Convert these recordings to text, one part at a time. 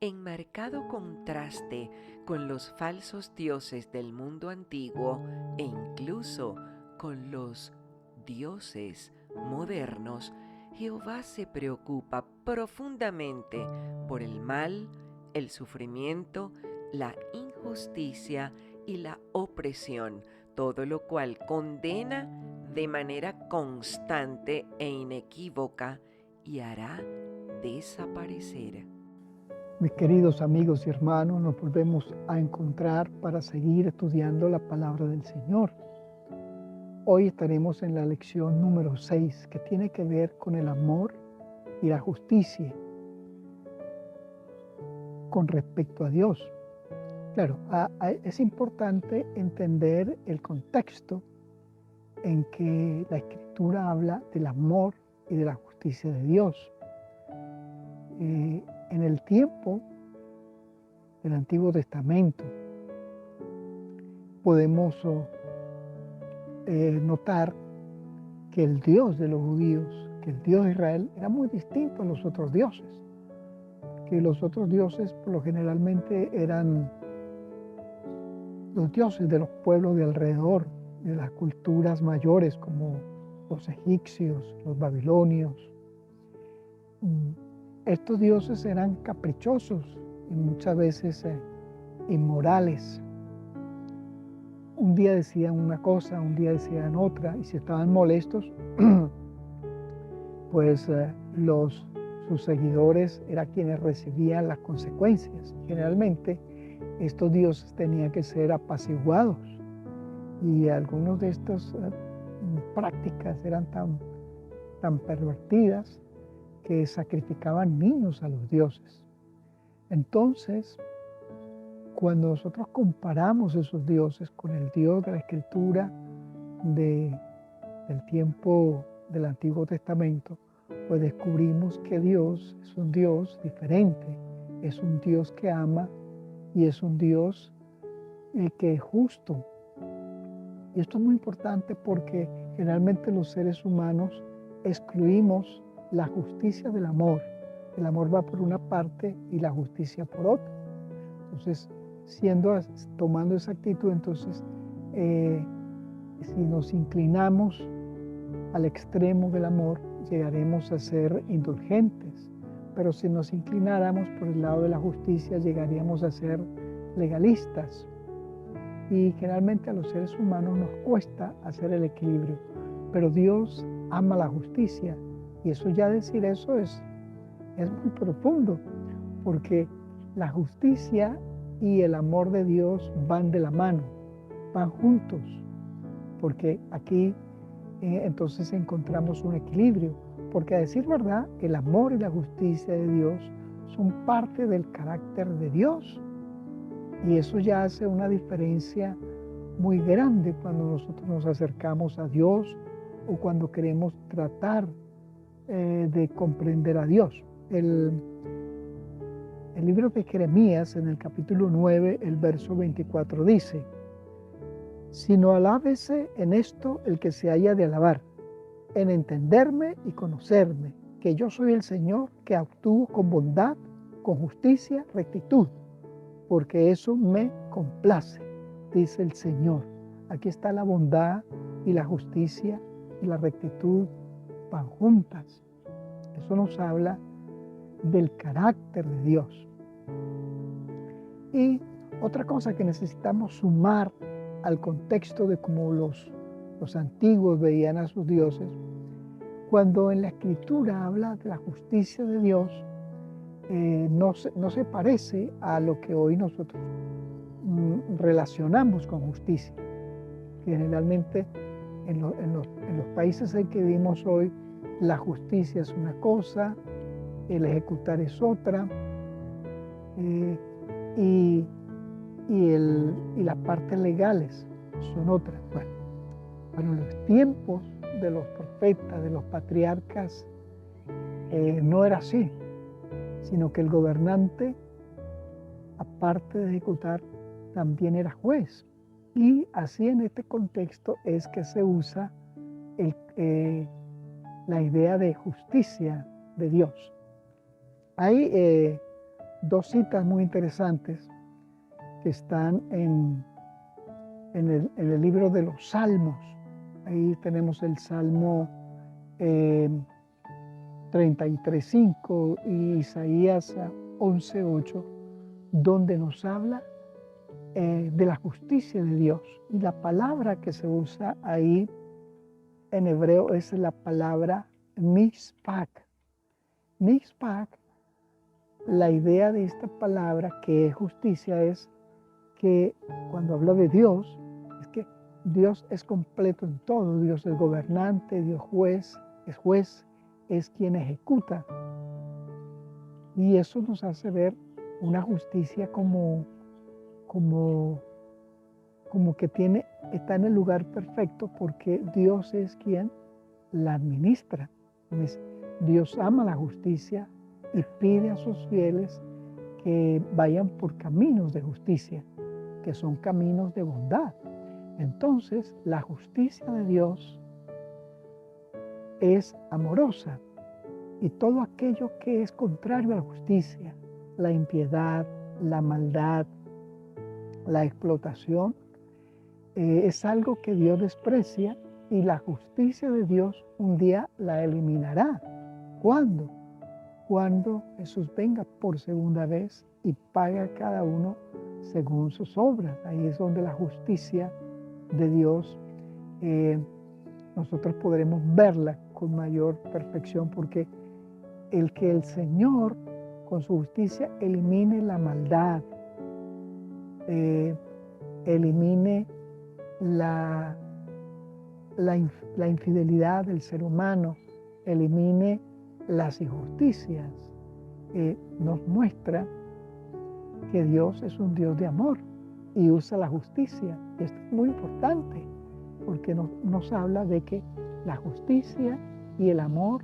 en marcado contraste con los falsos dioses del mundo antiguo e incluso con los dioses modernos, Jehová se preocupa profundamente por el mal, el sufrimiento, la injusticia y la opresión, todo lo cual condena de manera constante e inequívoca y hará desaparecer. Mis queridos amigos y hermanos, nos volvemos a encontrar para seguir estudiando la palabra del Señor. Hoy estaremos en la lección número 6, que tiene que ver con el amor y la justicia con respecto a Dios. Claro, es importante entender el contexto en que la Escritura habla del amor y de la justicia de Dios. En el tiempo del Antiguo Testamento podemos notar que el Dios de los judíos, que el Dios de Israel, era muy distinto a los otros dioses. Que los otros dioses por lo generalmente eran los dioses de los pueblos de alrededor, de las culturas mayores como los egipcios, los babilonios. Estos dioses eran caprichosos y muchas veces inmorales. Un día decían una cosa, un día decían otra, y si estaban molestos, pues sus seguidores eran quienes recibían las consecuencias. Generalmente estos dioses tenían que ser apaciguados, y algunas de estas prácticas eran tan pervertidas que sacrificaban niños a los dioses. Entonces, cuando nosotros comparamos esos dioses con el Dios de la Escritura del tiempo del Antiguo Testamento, pues descubrimos que Dios es un Dios diferente, es un Dios que ama y es un Dios que es justo. Y esto es muy importante porque generalmente los seres humanos excluimos la justicia del amor. El amor va por una parte y la justicia por otra. Entonces, tomando esa actitud, entonces, si nos inclinamos al extremo del amor, llegaremos a ser indulgentes. Pero si nos inclináramos por el lado de la justicia, llegaríamos a ser legalistas. Y generalmente a los seres humanos nos cuesta hacer el equilibrio. Pero Dios ama la justicia. Y eso, ya decir eso es muy profundo, porque la justicia y el amor de Dios van de la mano, van juntos, porque aquí entonces encontramos un equilibrio, porque a decir verdad, el amor y la justicia de Dios son parte del carácter de Dios, y eso ya hace una diferencia muy grande cuando nosotros nos acercamos a Dios o cuando queremos tratar de comprender a Dios. El libro de Jeremías, en el capítulo 9, el verso 24 dice: «Sino alábese en esto el que se haya de alabar, en entenderme y conocerme, que yo soy el Señor, que actúo con bondad, con justicia, rectitud, porque eso me complace», dice el Señor. Aquí está la bondad y la justicia y la rectitud, van juntas. Eso nos habla del carácter de Dios. Y otra cosa que necesitamos sumar al contexto de cómo los antiguos veían a sus dioses, cuando en la Escritura habla de la justicia de Dios, no se parece a lo que hoy nosotros relacionamos con justicia. Generalmente en los países en que vivimos hoy, la justicia es una cosa, el ejecutar es otra, y las partes legales son otras. Bueno, en los tiempos de los profetas, de los patriarcas, no era así, sino que el gobernante, aparte de ejecutar, también era juez. Y así, en este contexto es que se usa la idea de justicia de Dios. Hay dos citas muy interesantes que están en el libro de los Salmos. Ahí tenemos el Salmo 33:5 y Isaías 11:8, donde nos habla de la justicia de Dios. Y la palabra que se usa ahí en hebreo es la palabra mishpat. Mishpat, la idea de esta palabra que es justicia es que cuando habla de Dios, es que Dios es completo en todo. Dios es gobernante, Dios juez, es quien ejecuta. Y eso nos hace ver una justicia como que está en el lugar perfecto, porque Dios es quien la administra. Dios ama la justicia y pide a sus fieles que vayan por caminos de justicia, que son caminos de bondad. Entonces, la justicia de Dios es amorosa, y todo aquello que es contrario a la justicia, la impiedad, la maldad, la explotación, es algo que Dios desprecia, y la justicia de Dios un día la eliminará. ¿Cuándo? Cuando Jesús venga por segunda vez y pague a cada uno según sus obras. Ahí es donde la justicia de Dios nosotros podremos verla con mayor perfección, porque el que el Señor con su justicia elimine la maldad, elimine la infidelidad del ser humano, elimine las injusticias, nos muestra que Dios es un Dios de amor y usa la justicia. Esto es muy importante, porque nos habla de que la justicia y el amor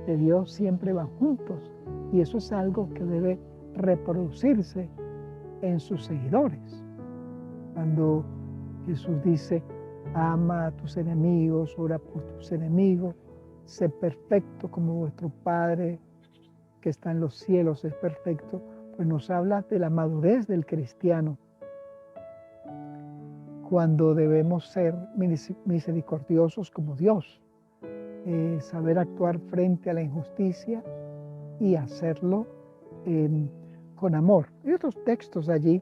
de Dios siempre van juntos, y eso es algo que debe reproducirse en sus seguidores. Cuando Jesús dice: ama a tus enemigos, ora por tus enemigos, sé perfecto como vuestro Padre que está en los cielos es perfecto, pues nos habla de la madurez del cristiano, cuando debemos ser misericordiosos como Dios, saber actuar frente a la injusticia y hacerlo con amor. Hay otros textos allí,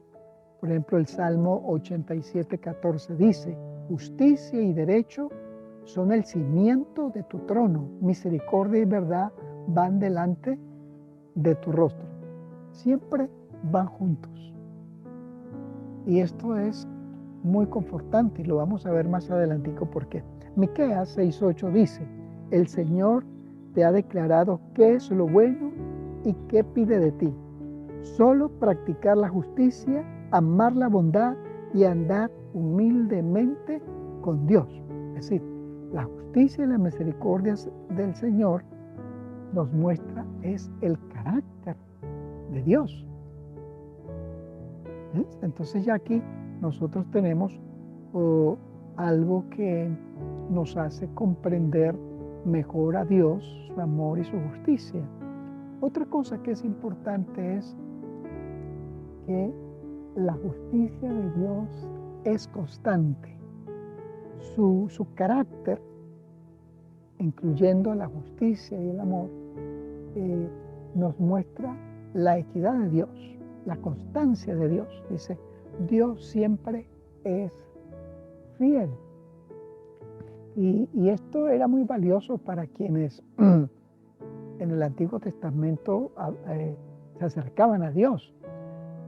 por ejemplo el Salmo 87:14 dice: justicia y derecho son el cimiento de tu trono, misericordia y verdad van delante de tu rostro. Siempre van juntos. Y esto es muy confortante, y lo vamos a ver más adelantico porque Miqueas 6:8 dice: el Señor te ha declarado qué es lo bueno y qué pide de ti. Solo practicar la justicia, amar la bondad y andar humildemente con Dios. Es decir, la justicia y la misericordia del Señor nos muestra es el carácter de Dios. ¿Ves? Entonces ya aquí nosotros tenemos algo que nos hace comprender mejor a Dios, su amor y su justicia. Otra cosa que es importante es que la justicia de Dios es constante. Su carácter, incluyendo la justicia y el amor, nos muestra la equidad de Dios, la constancia de Dios. Dice, Dios siempre es fiel. Y esto era muy valioso para quienes en el Antiguo Testamento se acercaban a Dios,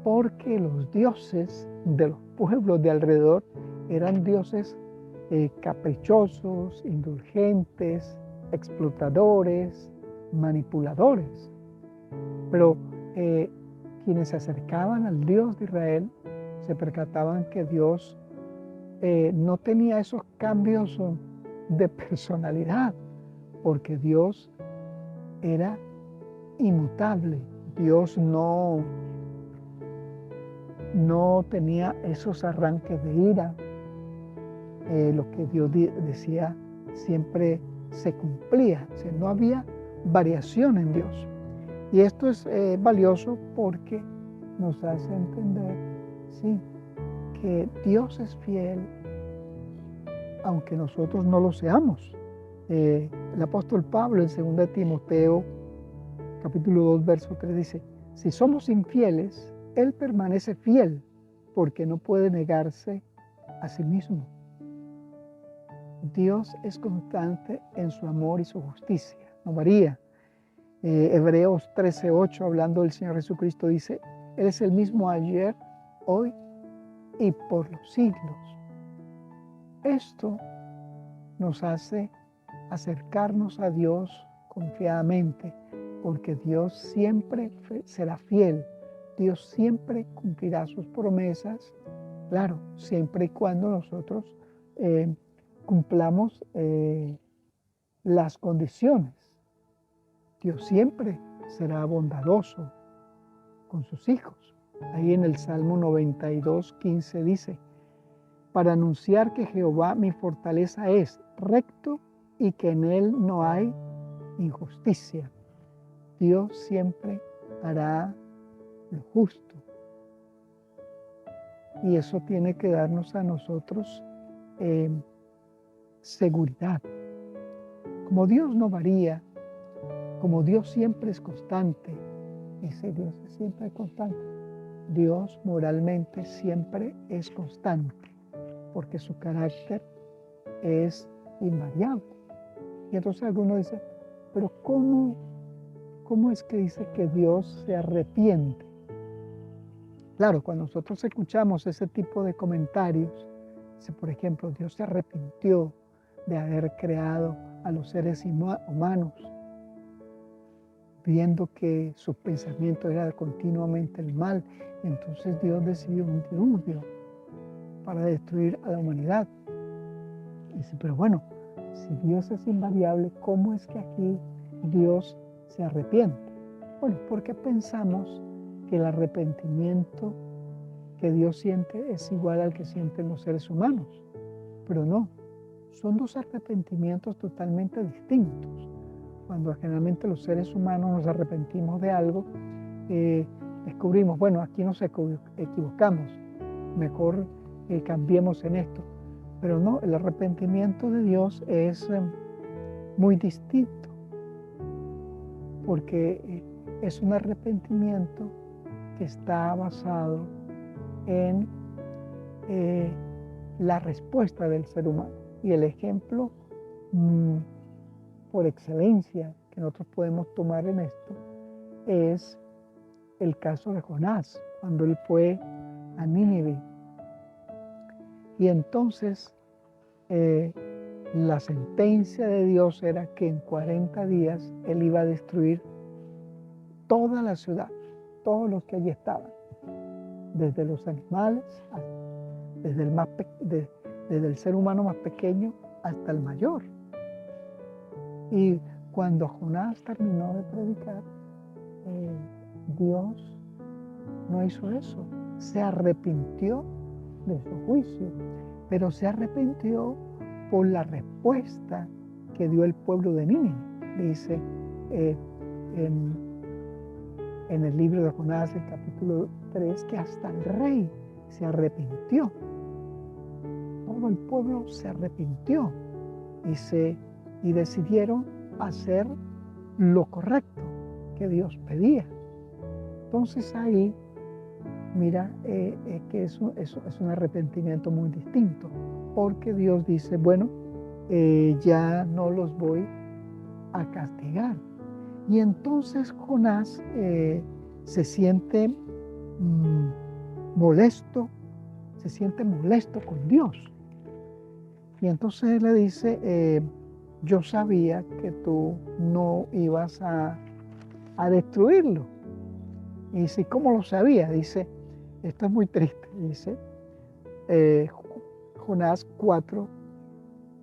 porque los dioses de los pueblos de alrededor eran dioses caprichosos, indulgentes, explotadores, manipuladores. Pero quienes se acercaban al Dios de Israel se percataban que Dios no tenía esos cambios de personalidad, porque Dios era inmutable. Dios no tenía esos arranques de ira. Lo que Dios decía siempre se cumplía. O sea, no había variación en Dios. Y esto es valioso porque nos hace entender, sí, que Dios es fiel, aunque nosotros no lo seamos. El apóstol Pablo en 2 Timoteo, capítulo 2, verso 3 dice, si somos infieles, Él permanece fiel, porque no puede negarse a sí mismo. Dios es constante en su amor y su justicia, no varía. Hebreos 13:8, hablando del Señor Jesucristo, dice, Él es el mismo ayer, hoy y por los siglos. Esto nos hace acercarnos a Dios confiadamente, porque Dios siempre será fiel. Dios siempre cumplirá sus promesas, claro, siempre y cuando nosotros cumplamos las condiciones. Dios siempre será bondadoso con sus hijos. Ahí en el Salmo 92:15 dice, para anunciar que Jehová mi fortaleza es recto y que en él no hay injusticia. Dios siempre hará lo justo. Y eso tiene que darnos a nosotros seguridad. Como Dios no varía, como Dios siempre es constante, ese Dios es siempre constante, Dios moralmente siempre es constante, porque su carácter es invariable. Y entonces algunos dicen, pero ¿cómo es que dice que Dios se arrepiente? Claro, cuando nosotros escuchamos ese tipo de comentarios, dice, por ejemplo, Dios se arrepintió de haber creado a los seres humanos, viendo que sus pensamientos eran continuamente el mal. Entonces Dios decidió un diluvio para destruir a la humanidad. Y dice, pero bueno, si Dios es invariable, ¿cómo es que aquí Dios se arrepiente? Bueno, porque pensamos que el arrepentimiento que Dios siente es igual al que sienten los seres humanos. Pero no, son dos arrepentimientos totalmente distintos. Cuando generalmente los seres humanos nos arrepentimos de algo, descubrimos, bueno, aquí nos equivocamos, mejor cambiemos en esto. Pero no, el arrepentimiento de Dios es muy distinto, porque es un arrepentimiento que está basado en la respuesta del ser humano. Y el ejemplo por excelencia que nosotros podemos tomar en esto es el caso de Jonás, cuando él fue a Nínive. Y entonces la sentencia de Dios era que en 40 días él iba a destruir toda la ciudad, todos los que allí estaban, desde los animales, desde el ser humano más pequeño hasta el mayor. Y cuando Jonás terminó de predicar, Dios no hizo eso, se arrepintió de su juicio, pero se arrepintió por la respuesta que dio el pueblo de Nínive. Dice en el libro de Jonás, el capítulo 3, que hasta el rey se arrepintió. Todo el pueblo se arrepintió y decidieron hacer lo correcto que Dios pedía. Entonces ahí, mira, que es un arrepentimiento muy distinto, porque Dios dice, bueno, ya no los voy a castigar. Y entonces Jonás se siente molesto con Dios. Y entonces él le dice, yo sabía que tú no ibas a destruirlo. Y dice, ¿cómo lo sabía? Dice, esto es muy triste, dice Jonás 4,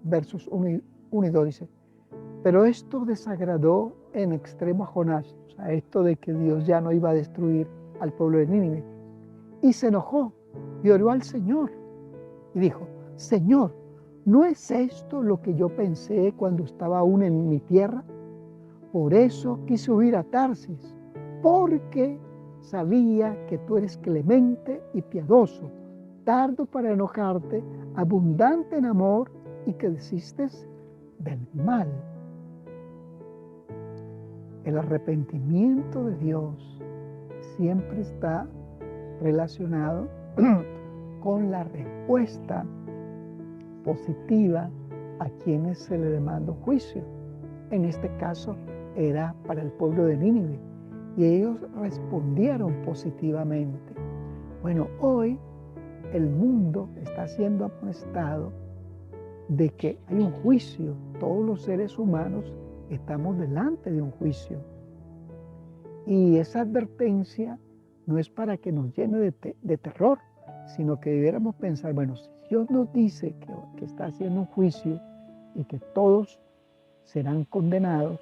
versos 1 y 2, dice, pero esto desagradó en extremo a Jonás, o sea, esto de que Dios ya no iba a destruir al pueblo de Nínive, y se enojó y oró al Señor y dijo, Señor, ¿no es esto lo que yo pensé cuando estaba aún en mi tierra? Por eso quise huir a Tarsis, porque sabía que tú eres clemente y piadoso, tardo para enojarte, abundante en amor y que desistes del mal. El arrepentimiento de Dios siempre está relacionado con la respuesta positiva a quienes se le demanda un juicio. En este caso era para el pueblo de Nínive y ellos respondieron positivamente. Bueno, hoy el mundo está siendo amonestado de que hay un juicio. Todos los seres humanos estamos delante de un juicio. Y esa advertencia no es para que nos llene de terror, sino que debiéramos pensar, bueno, si Dios nos dice que está haciendo un juicio y que todos serán condenados,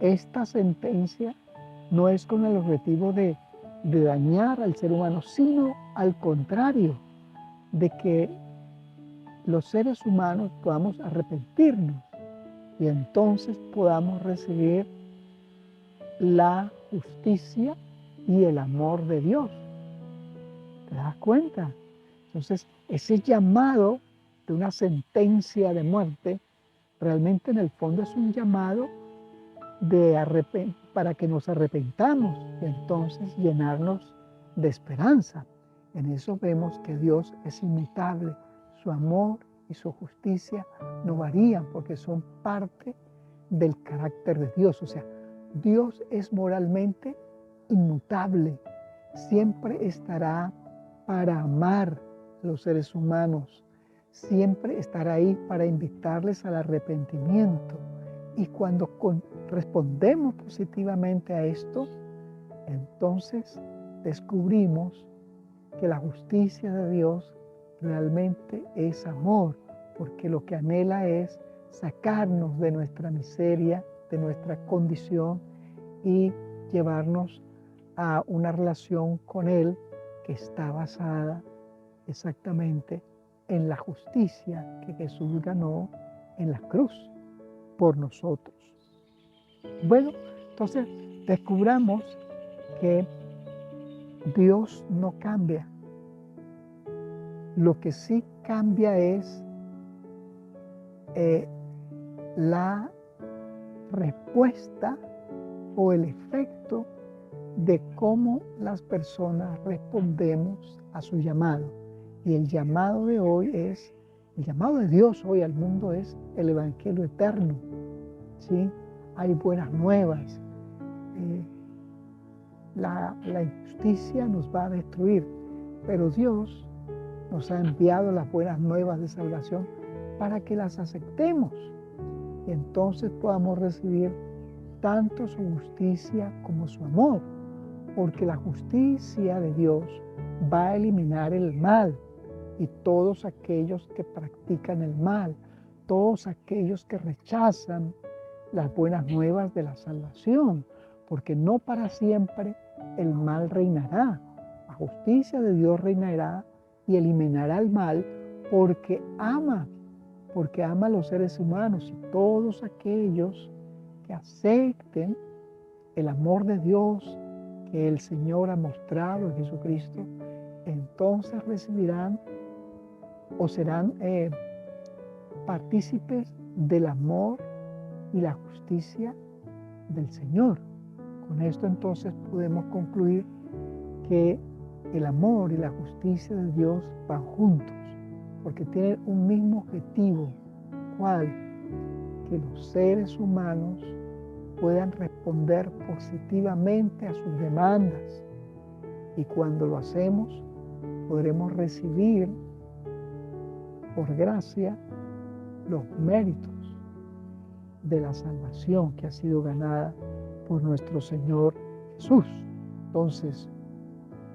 esta sentencia no es con el objetivo de dañar al ser humano, sino al contrario, de que los seres humanos podamos arrepentirnos y entonces podamos recibir la justicia y el amor de Dios. ¿Te das cuenta? Entonces, ese llamado de una sentencia de muerte, realmente en el fondo es un llamado para que nos arrepentamos y entonces llenarnos de esperanza. En eso vemos que Dios es inmutable, su amor y su justicia no varían porque son parte del carácter de Dios. O sea, Dios es moralmente inmutable, siempre estará para amar a los seres humanos, siempre estará ahí para invitarles al arrepentimiento. Y cuando respondemos positivamente a esto, entonces descubrimos que la justicia de Dios realmente es amor, porque lo que anhela es sacarnos de nuestra miseria, de nuestra condición y llevarnos a una relación con Él que está basada exactamente en la justicia que Jesús ganó en la cruz por nosotros. Bueno, entonces descubramos que Dios no cambia. Lo que sí cambia es la respuesta o el efecto de cómo las personas respondemos a su llamado. Y el llamado de hoy es, el llamado de Dios hoy al mundo es el Evangelio eterno. ¿Sí? Hay buenas nuevas. La injusticia nos va a destruir, pero Dios nos ha enviado las buenas nuevas de salvación para que las aceptemos y entonces podamos recibir tanto su justicia como su amor, porque la justicia de Dios va a eliminar el mal y todos aquellos que practican el mal, todos aquellos que rechazan las buenas nuevas de la salvación, porque no para siempre el mal reinará. La justicia de Dios reinará y eliminará el mal porque ama a los seres humanos y todos aquellos que acepten el amor de Dios que el Señor ha mostrado en Jesucristo, entonces recibirán o serán partícipes del amor y la justicia del Señor. Con esto entonces podemos concluir que el amor y la justicia de Dios van juntos, porque tienen un mismo objetivo, ¿cuál? Que los seres humanos puedan responder positivamente a sus demandas. Y cuando lo hacemos, podremos recibir por gracia los méritos de la salvación que ha sido ganada por nuestro Señor Jesús. Entonces,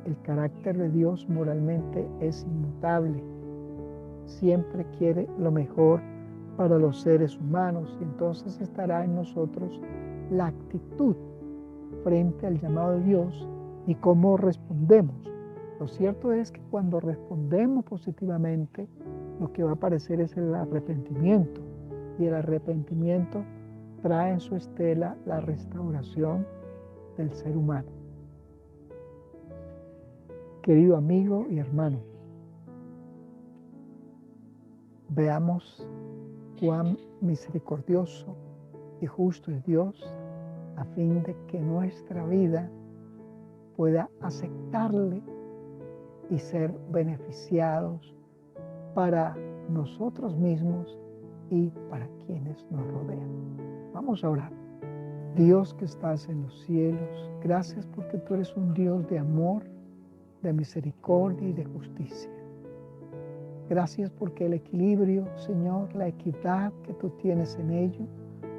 el carácter de Dios moralmente es inmutable. Siempre quiere lo mejor para los seres humanos y entonces estará en nosotros la actitud frente al llamado de Dios y cómo respondemos. Lo cierto es que cuando respondemos positivamente, lo que va a aparecer es el arrepentimiento y el arrepentimiento trae en su estela la restauración del ser humano. Querido amigo y hermano, veamos cuán misericordioso y justo es Dios, a fin de que nuestra vida pueda aceptarle y ser beneficiados para nosotros mismos y para quienes nos rodean. Vamos a orar. Dios que estás en los cielos, gracias porque tú eres un Dios de amor, de misericordia y de justicia. Gracias porque el equilibrio, Señor, la equidad que tú tienes en ello,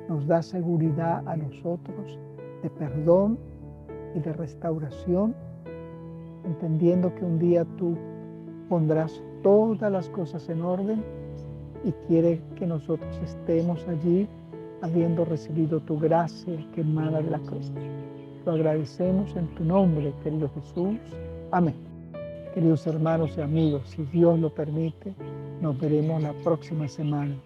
nos da seguridad a nosotros de perdón y de restauración, entendiendo que un día tú pondrás todas las cosas en orden y quiere que nosotros estemos allí habiendo recibido tu gracia que emana de la cruz. Lo agradecemos en tu nombre, querido Jesús. Amén. Queridos hermanos y amigos, si Dios lo permite, nos veremos la próxima semana.